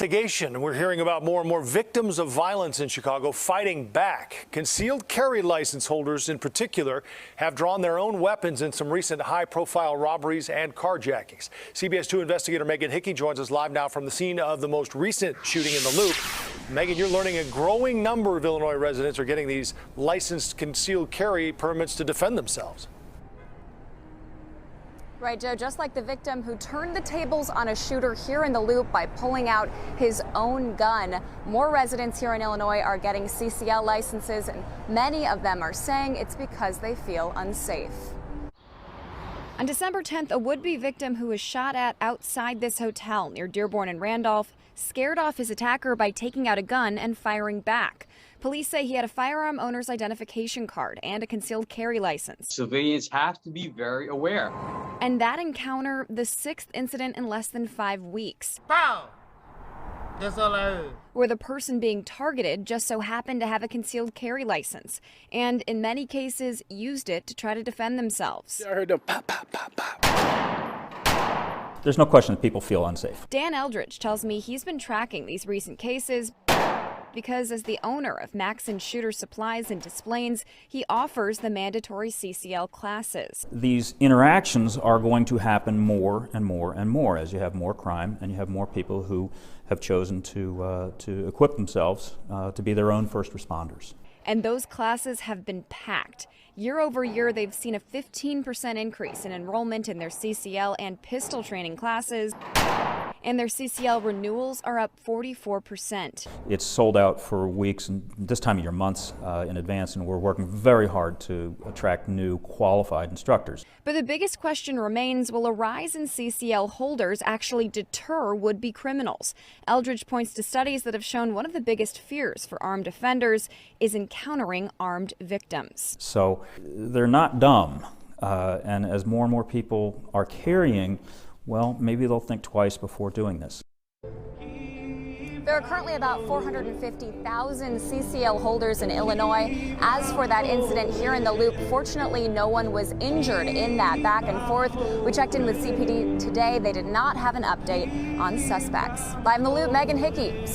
Investigation. We're hearing about more and more victims of violence in Chicago fighting back. Concealed carry license holders in particular have drawn their own weapons in some recent high-profile robberies and carjackings. CBS 2 investigator Megan Hickey joins us live now from the scene of the most recent shooting in the Loop. Megan, you're learning a growing number of Illinois residents are getting these licensed concealed carry permits to defend themselves. Right, Joe, just like the victim who turned the tables on a shooter here in the Loop by pulling out his own gun, more residents here in Illinois are getting CCL licenses, and many of them are saying it's because they feel unsafe. On December 10th, a would-be victim who was shot at outside this hotel near Dearborn and Randolph scared off his attacker by taking out a gun and firing back. Police say he had a firearm owner's identification card and a concealed carry license. Civilians have to be very aware. And that encounter, the sixth incident in less than 5 weeks. Pow! That's all I heard. Where the person being targeted just so happened to have a concealed carry license, and in many cases used it to try to defend themselves. I heard them pop, pop, pop, pop. There's no question that people feel unsafe. Dan Eldridge tells me he's been tracking these recent cases because as the owner of Max & Shooter Supplies and Displays, he offers the mandatory CCL classes. These interactions are going to happen more and more and more as you have more crime and you have more people who have chosen to equip themselves to be their own first responders. And those classes have been packed. Year over year, they've seen a 15% increase in enrollment in their CCL and pistol training classes. And their CCL renewals are up 44%. It's sold out for weeks and this time of year, months in advance, and we're working very hard to attract new qualified instructors. But the biggest question remains, will a rise in CCL holders actually deter would-be criminals? Eldridge points to studies that have shown one of the biggest fears for armed offenders is encountering armed victims. So they're not dumb, and as more and more people are carrying, well, maybe they'll think twice before doing this. There are currently about 450,000 CCL holders in Illinois. As for that incident here in the Loop, fortunately no one was injured in that back and forth. We checked in with CPD today. They did not have an update on suspects. Live in the Loop, Megan Hickey.